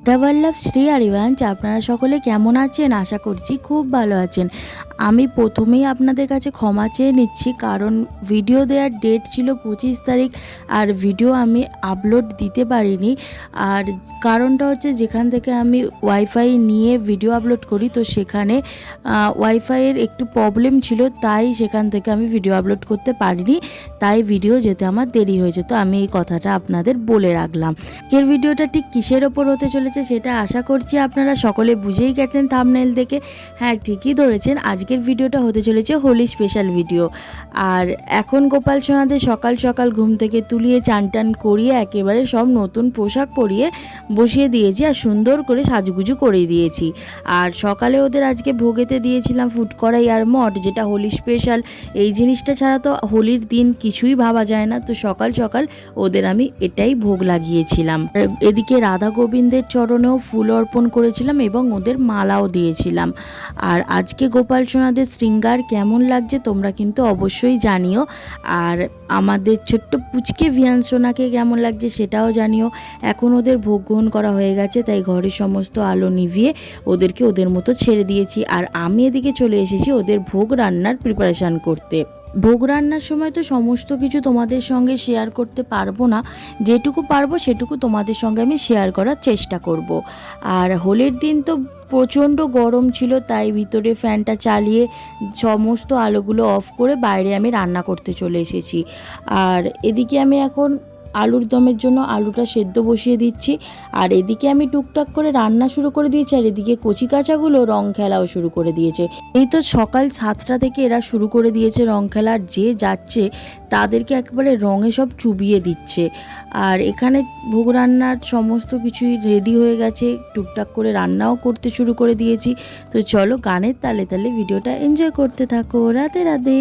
গীতা বল্লভ শ্রী হরিবংশ। আপনারা সকলে কেমন আছেন? আশা করছি খুব ভালো আছেন। আমি প্রথমেই আপনাদের কাছে ক্ষমা চেয়ে নিচ্ছি, কারণ ভিডিও দেওয়ার ডেট ছিল 25 তারিখ আর ভিডিও আমি আপলোড দিতে পারিনি। আর কারণটা হচ্ছে, যেখান থেকে আমি ওয়াইফাই নিয়ে ভিডিও আপলোড করি তো সেখানে ওয়াইফাইয়ের একটু প্রবলেম ছিল, তাই সেখান থেকে আমি ভিডিও আপলোড করতে পারিনি, তাই ভিডিও যেতে আমার দেরি হয়েছে। তো আমি এই কথাটা আপনাদের বলে রাখলাম। এর ভিডিওটা ঠিক কিসের ওপর হতে চলেছে সেটা আশা করছি আপনারা সকলে বুঝেই গেছেন থাম্বনেল দেখে। হ্যাঁ, ঠিকই ধরেছেন, আজকের ভিডিওটা হতে চলেছে হোলি স্পেশাল ভিডিও। আর এখন গোপাল সোনাদের সকাল সকাল ঘুম থেকে তুলিয়ে চান টান করিয়ে একেবারে সব নতুন পোশাক পরিয়ে বসিয়ে দিয়েছি আর সুন্দর করে সাজুগুজু করে দিয়েছি। আর সকালে ওদের আজকে ভোগেতে দিয়েছিলাম ফুড কড়াই আর মট, যেটা হোলি স্পেশাল। এই জিনিসটা ছাড়া তো হোলির দিন কিছুই ভাবা যায় না, তো সকাল সকাল ওদের আমি এটাই ভোগ লাগিয়েছিলাম। এদিকে রাধা গোবিন্দের চরণেও ফুল অর্পণ করেছিলাম এবং ওদের মালাও দিয়েছিলাম। আর আজকে গোপাল সোনাদের শৃঙ্গার কেমন লাগছে তোমরা কিন্তু অবশ্যই জানিও। আর আমাদের ছোট্ট পুচকে ভিয়ান সোনাকে কেমন লাগছে সেটাও জানিও। এখন ওদের ভোগ গ্রহণ করা হয়ে গেছে, তাই ঘরের সমস্ত আলো নিভিয়ে ওদেরকে ওদের মতো ছেড়ে দিয়েছি। আর আমি এদিকে চলে এসেছি ওদের ভোগ রান্নার প্রিপারেশান করতে। ভোগ রান্নার সময় তো সমস্ত কিছু তোমাদের সঙ্গে শেয়ার করতে পারবো না, যেটুকু পারবো সেটুকু তোমাদের সঙ্গে আমি শেয়ার করার চেষ্টা করব। আর হোলির দিন তো প্রচণ্ড গরম ছিল, তাই ভিতরে ফ্যানটা চালিয়ে সমস্ত আলোগুলো অফ করে বাইরে আমি রান্না করতে চলে এসেছি। আর এদিকে আমি এখন আলুর দমের জন্য আলুটা সেদ্ধ বসিয়ে দিচ্ছি। আর এদিকে আমি টুকটাক করে রান্না শুরু করে দিয়েছি, আর এদিকে কচি কাচাগুলো রং খেলাও শুরু করে দিয়েছে। এই তো সকাল 7টা থেকে এরা শুরু করে দিয়েছে রং খেলা। যে যাচ্ছে তাদেরকে একেবারে রঙে সব চুবিয়ে দিচ্ছে। আর এখানে ভোগ রান্নার সমস্ত কিছুই রেডি হয়ে গেছে, টুকটাক করে রান্নাও করতে শুরু করে দিয়েছি। তো চলো গানের তালে তালে ভিডিওটা এনজয় করতে থাকো। রাধে রাধে।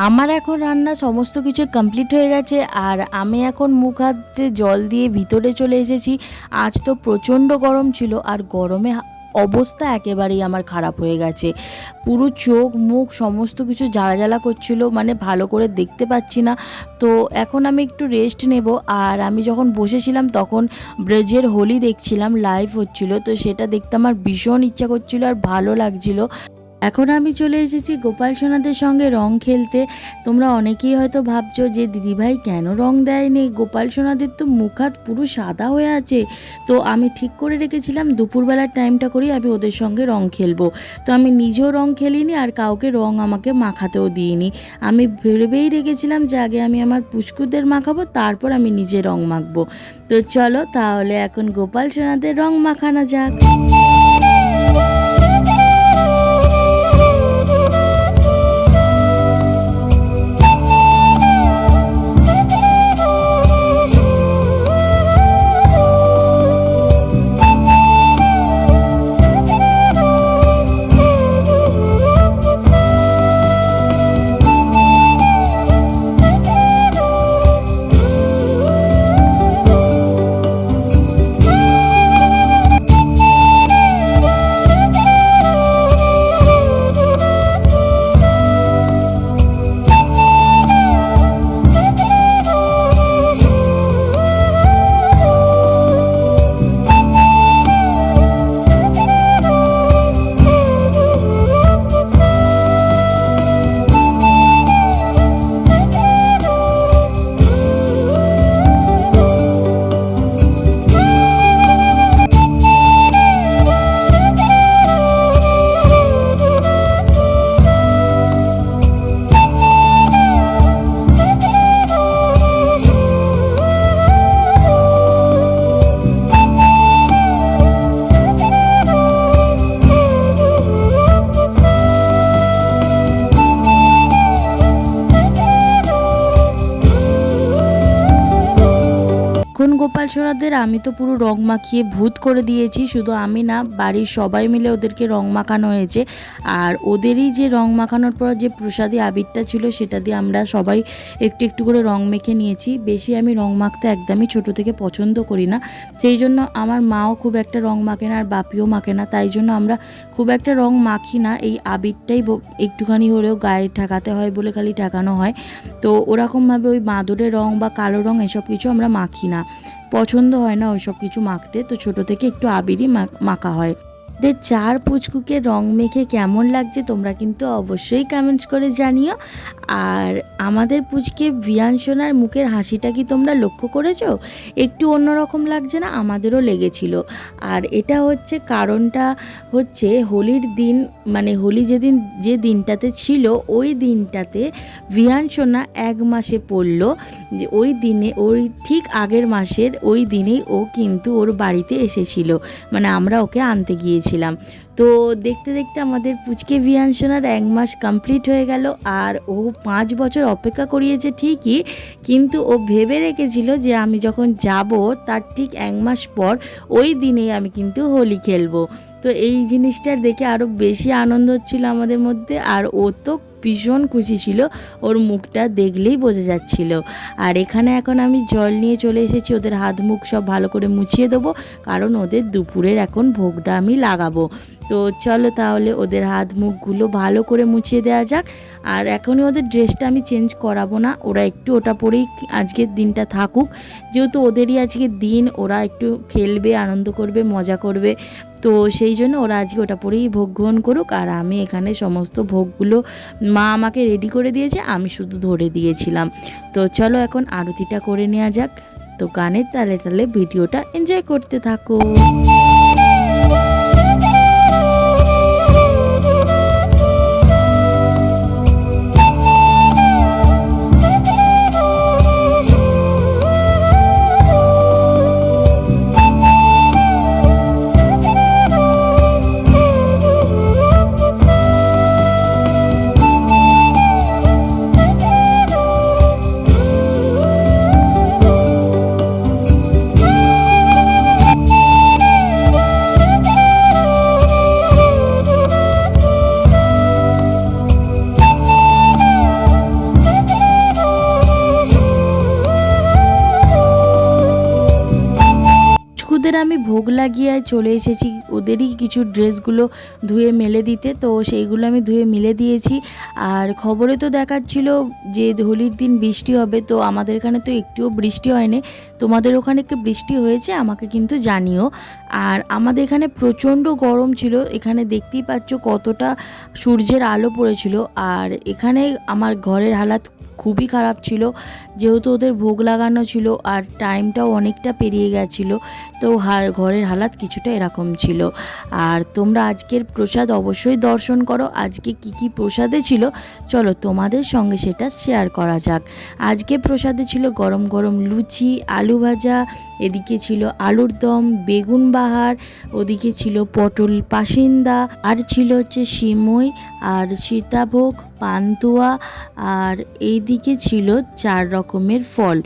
আমার এখন রান্না সমস্ত কিছু কমপ্লিট হয়ে গেছে, আর আমি এখন মুখ হাতে জল দিয়ে ভিতরে চলে এসেছি। আজ তো প্রচণ্ড গরম ছিল, আর গরমে অবস্থা একেবারেই আমার খারাপ হয়ে গেছে। পুরো চোখ মুখ সমস্ত কিছু জ্বালা জ্বালা করছিল, মানে ভালো করে দেখতে পাচ্ছি না। তো এখন আমি একটু রেস্ট নেব। আর আমি যখন বসেছিলাম তখন ব্রজের হোলি দেখছিলাম, লাইভ হচ্ছিল, তো সেটা দেখতে আমার ভীষণ ইচ্ছা করছিল আর ভালো লাগছিল। এখন আমি চলে এসেছি গোপাল সোনাদের সঙ্গে রং খেলতে। তোমরা অনেকেই হয়তো ভাবছো যে দিদিভাই কেন রং দেয়নি, গোপাল সোনাদের তো মুখ হাত পুরো সাদা হয়ে আছে। তো আমি ঠিক করে রেখেছিলাম দুপুরবেলার টাইমটা করেই আমি ওদের সঙ্গে রং খেলবো। তো আমি নিজেও রং খেলিনি আর কাউকে রং আমাকে মাখাতেও দিইনি। আমি ভেবেই রেখেছিলাম যে আগে আমি আমার পুচকুদের মাখাবো, তারপর আমি নিজে রং মাখবো। তো চলো তাহলে এখন গোপাল সোনাদের রং মাখানো যাক। গোপাল সোনাদের আমি তো পুরো রং মাখিয়ে ভূত করে দিয়েছি। শুধু আমি না, বাড়ির সবাই মিলে ওদেরকে রং মাখানো হয়েছে। আর ওদেরই যে রং মাখানোর পর যে প্রসাদী আবিরটা ছিল সেটা দিয়ে আমরা সবাই একটু একটু করে রং মেখে নিয়েছি। বেশি আমি রং মাখতে একদমই ছোট থেকে পছন্দ করি না, সেই জন্য আমার মাও খুব একটা রং মাখে না আর বাপিও মাখে না, তাই জন্য আমরা খুব একটা রং মাখি না। এই আবিরটাই একটুখানি হলেও গায়ে ঠেকাতে হয় বলে খালি ঠেকানো হয়। তো ওরকমভাবে ওই বাঁদরের রং বা কালো রং এসব কিছু আমরা মাখি না, পছন্দ হয় না ওই সব কিছু মাখতে। তো ছোট থেকে একটু আবিরই মাখা হয়। চার পুচকুকে রং মেখে কেমন লাগছে তোমরা কিন্তু অবশ্যই কমেন্টস করে জানিও। আর আমাদের পুচকে ভিয়ান সোনার মুখের হাসিটা কি তোমরা লক্ষ্য করেছো? একটু অন্যরকম লাগছে না? আমাদেরও লেগেছিল। আর এটা হচ্ছে কারণটা হচ্ছে হোলির দিন, মানে হোলি যেদিন যে দিনটাতে ছিল ওই দিনটাতে ভিয়ান সোনা 1 মাসে পড়লো। ওই দিনে ওই ঠিক আগের মাসের ওই দিনেই ও কিন্তু ওর বাড়িতে এসেছিল, মানে আমরা ওকে আনতে গিয়েছিলাম। তো দেখতে দেখতে আমাদের পুচকে ভিয়ান সোনার 1 মাস কমপ্লিট হয়ে গেল। আর ও 5 বছর অপেক্ষা করিয়েছে ঠিকই, কিন্তু ও ভেবে রেখেছিল যে আমি যখন যাব তার ঠিক 1 মাস পর ওই দিনেই আমি কিন্তু হোলি খেলবো। তো এই জিনিসটার দেখে আরও বেশি আনন্দ হচ্ছিল আমাদের মধ্যে। আর ও তো ভীষণ খুশি ছিল, ওর মুখটা দেখলেই বোঝা যাচ্ছিল। আর এখানে এখন আমি জল নিয়ে চলে এসেছি, ওদের হাত মুখ সব ভালো করে মুছিয়ে দেবো, কারণ ওদের দুপুরের এখন ভোগটা আমি লাগাবো। তো চলো তাহলে ওদের হাত মুখগুলো ভালো করে মুছিয়ে দেওয়া যাক। আর এখনই ওদের ড্রেসটা আমি চেঞ্জ করাবো না, ওরা একটু ওটা পরেই আজকের দিনটা থাকুক, যেহেতু ওদেরই আজকের দিন, ওরা একটু খেলবে, আনন্দ করবে, মজা করবে। তো সেই জন্য ওরা আজকে ওটা পরেই ভোগ গ্রহণ করুক। আর আমি এখানে সমস্ত ভোগগুলো মা আমাকে রেডি করে দিয়েছে, আমি শুধু ধরে দিয়েছিলাম। তো চলো এখন আরতিটা করে নেওয়া যাক। তো গানের তালে তালে ভিডিওটা এনজয় করতে থাকো। ওদের আমি ভোগ লাগিয়ে চলে এসেছি, ওদেরই কিছু ড্রেসগুলো ধুয়ে মেলে দিতে। তো সেইগুলো আমি ধুয়ে মেলে দিয়েছি। আর খবরে তো দেখাচ্ছিল যে হোলির দিন বৃষ্টি হবে, তো আমাদের এখানে তো একটুও বৃষ্টি হয়নি। তোমাদের ওখানে কি বৃষ্টি হয়েছে আমাকে কিন্তু জানিও। আর আমাদের এখানে প্রচণ্ড গরম ছিল, এখানে দেখতেই পাচ্ছ কতটা সূর্যের আলো পড়েছিল। আর এখানে আমার ঘরের হালাত খুবই খারাপ ছিল, যেহেতু ওদের ভোগ লাগানো ছিল আর টাইমটাও অনেকটা পেরিয়ে গেছিলো। তো ঘরের হালাত কিছুটা এরকম ছিল। আর তোমরা আজকের প্রসাদ অবশ্যই দর্শন করো। আজকে কি কি প্রসাদে ছিল চলো তোমাদের সঙ্গে সেটা শেয়ার করা যাক। আজকে প্রসাদে ছিল গরম গরম লুচি, আলু ভাজা, এদিকে ছিল আলুর দম, বেগুন বাহার, ওদিকে ছিল পটল পাসিন্দা, আর ছিল হচ্ছে সিমই আর সীতাভোগ, পান্তুয়া, আর এইদিকে ছিল 4 রকমের ফল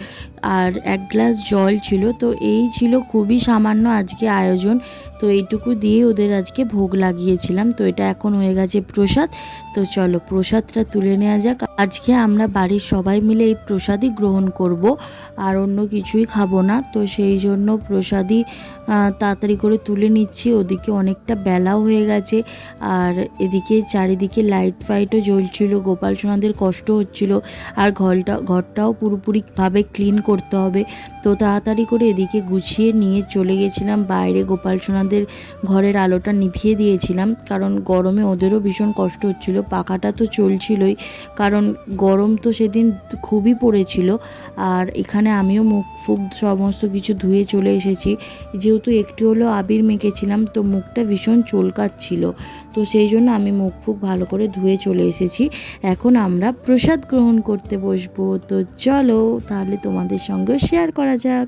আর 1 গ্লাস জল ছিল। তো এই ছিল খুবই সামান্য আজকে আয়োজন। তো এইটুকু দিয়ে ওদের আজকে ভোগ লাগিয়েছিলাম। তো এটা এখন হয়ে গেছে প্রসাদ। তো চলো প্রসাদটা তুলে নেওয়া যাক। আজকে আমরা বাড়ির সবাই মিলে এই প্রসাদই গ্রহণ করব, আর অন্য কিছুই খাবো না। তো সেই জন্য প্রসাদই তাড়াতাড়ি করে তুলে নিচ্ছি, ওদিকে অনেকটা বেলাও হয়ে গেছে। আর এদিকে চারিদিকে লাইট ফাইটও জ্বলছিল, গোপাল সোনাদের কষ্ট হচ্ছিল। আর ঘরটাও পুরোপুরিভাবে ক্লিন করতে হবে। তো তাড়াতাড়ি করে এদিকে গুছিয়ে নিয়ে চলে গেছিলাম বাইরে, গোপাল সোনাদের ঘরের আলোটা নিভিয়ে দিয়েছিলাম, কারণ গরমে ওদেরও ভীষণ কষ্ট হচ্ছিল। পাখাটা তো চলছিলই, কারণ গরম তো সেদিন খুবই পড়েছিল। আর এখানে আমিও মুখ ফুক সমস্ত কিছু ধুয়ে চলে এসেছি, যেহেতু একটু হলেও আবির মেখেছিলাম, তো মুখটা ভীষণ চুলকাচ্ছিল। তো সেই জন্য আমি মুখ ফুক ভালো করে ধুয়ে চলে এসেছি। এখন আমরা প্রসাদ গ্রহণ করতে বসবো। তো চলো তাহলে তোমাদের সঙ্গেও শেয়ার করা যাক।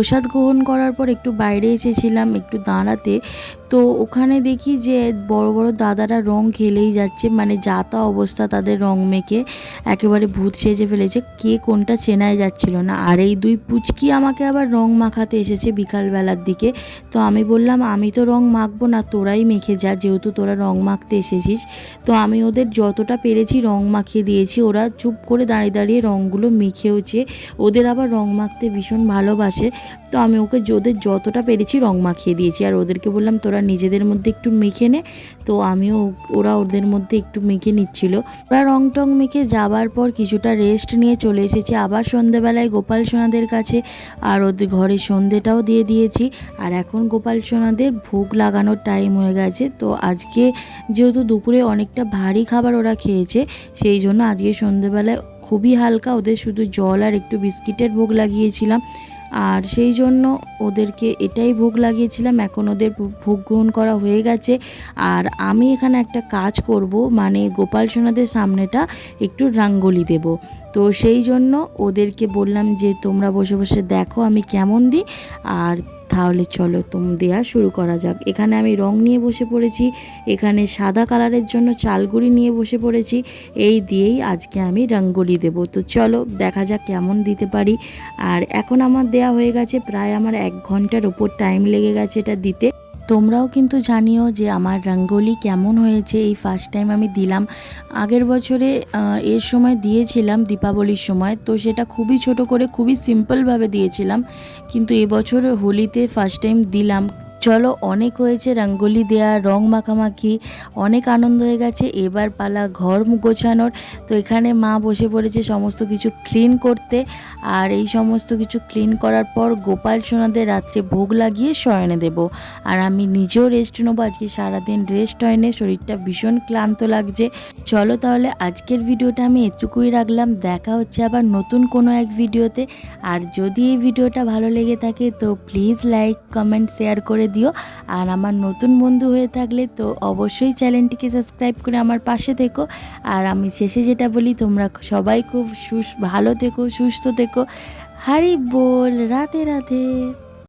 প্রসাদ গ্রহণ করার পর একটু বাইরে এসেছিলাম একটু দাঁড়াতে। তো ওখানে দেখি যে বড় বড় দাদারা রং খেলেই যাচ্ছে, মানে যা তা অবস্থা তাদের রং মেখে একেবারে ভূত সেজে ফেলেছে, কে কোনটা চেনাই যাচ্ছিল না। আর এই দুই পুচকি আমাকে আবার রং মাখাতে এসেছে বিকালবেলার দিকে। তো আমি বললাম আমি তো রং মাখবো না, তোরাই মেখে যা, যেহেতু তোরা রং মাখতে এসেছিস। তো আমি ওদের যতটা পেরেছি রং মাখিয়ে দিয়েছি, ওরা চুপ করে দাঁড়িয়ে দাঁড়িয়ে রঙগুলো মেখেওছে। ওদের আবার রং মাখতে ভীষণ ভালোবাসে, তো আমি ওদের যতটা পেরেছি রং মাখিয়ে দিয়েছি। আর ওদেরকে বললাম তোরা নিজেদের মধ্যে একটু মেখে নে। তো ওরা ওদের মধ্যে একটু মেখে নিচ্ছিল। ওরা রং টং মেখে যাবার পর কিছুটা রেস্ট নিয়ে চলে এসেছি আবার সন্ধেবেলায় গোপাল সোনাদের কাছে। আর ওদের ঘরে সন্ধেটাও দিয়ে দিয়েছি। আর এখন গোপাল সোনাদের ভোগ লাগানোর টাইম হয়ে গেছে। তো আজকে যেহেতু দুপুরে অনেকটা ভারী খাবার ওরা খেয়েছে, সেই জন্য আজকে সন্ধেবেলায় খুবই হালকা ওদের শুধু জল আর একটু বিস্কিটের ভোগ লাগিয়েছিলাম। আর সেই জন্য ওদেরকে এটাই ভোগ লাগিয়েছিলাম। এখন ওদের ভোগ গ্রহণ করা হয়ে গেছে। আর আমি এখানে একটা কাজ করব, মানে গোপাল সোনাদের সামনেটা একটু রঙ্গোলি দেব। তো সেই জন্য ওদেরকে বললাম যে তোমরা বসে বসে দেখো আমি কেমন দিই, আর তাহলে চলো দেওয়া শুরু করা যাক। এখানে আমি রং নিয়ে বসে পড়েছি, এখানে সাদা কালারের জন্য চালগুড়ি নিয়ে বসে পড়েছি। এই দিয়েই আজকে আমি রঙ্গোলি দেব। তো চলো দেখা যাক কেমন দিতে পারি। আর এখন আমার দেয়া হয়ে গেছে, প্রায় আমার 1 ঘন্টার ওপর টাইম লেগে গেছে এটা দিতে। তোমরাও কিন্তু জানিও যে আমার রঙ্গোলি কেমন হয়েছে। এই ফার্স্ট টাইম আমি দিলাম, আগের বছরে এর সময় দিয়েছিলাম দীপাবলির সময়, তো সেটা খুবই ছোট করে খুবই সিম্পলভাবে দিয়েছিলাম। কিন্তু এবছর হোলিতে ফার্স্ট টাইম দিলাম। চলো অনেক হয়েছে রঙ্গোলি দেওয়া, রং মাখামাখি, অনেক আনন্দ হয়ে গেছে। এবার পালা ঘর গোছানোর। তো এখানে মা বসে পড়েছে সমস্ত কিছু ক্লিন করতে। আর এই সমস্ত কিছু ক্লিন করার পর গোপাল সোনাদের রাত্রে ভোগ লাগিয়ে শয়নে দেব। আর আমি নিজেও রেস্ট নেবো, আজকে সারাদিন রেস্ট হয়নি, শরীরটা ভীষণ ক্লান্ত লাগছে। চলো তাহলে আজকের ভিডিওটা আমি এটুকুই রাখলাম, দেখা হচ্ছে আবার নতুন কোনো এক ভিডিওতে। আর যদি এই ভিডিওটা ভালো লেগে থাকে তো প্লিজ লাইক কমেন্ট শেয়ার করে দিও। আর আমার নতুন বন্ধু হয়ে থাকলে তো অবশ্যই চ্যানেলটিকে সাবস্ক্রাইব করে আমার পাশে থেকো। আর আমি শেষে যেটা বলি, তোমরা সবাই খুব ভালো থেকো, সুস্থ থেকো। হরি বল, রাধে রাধে।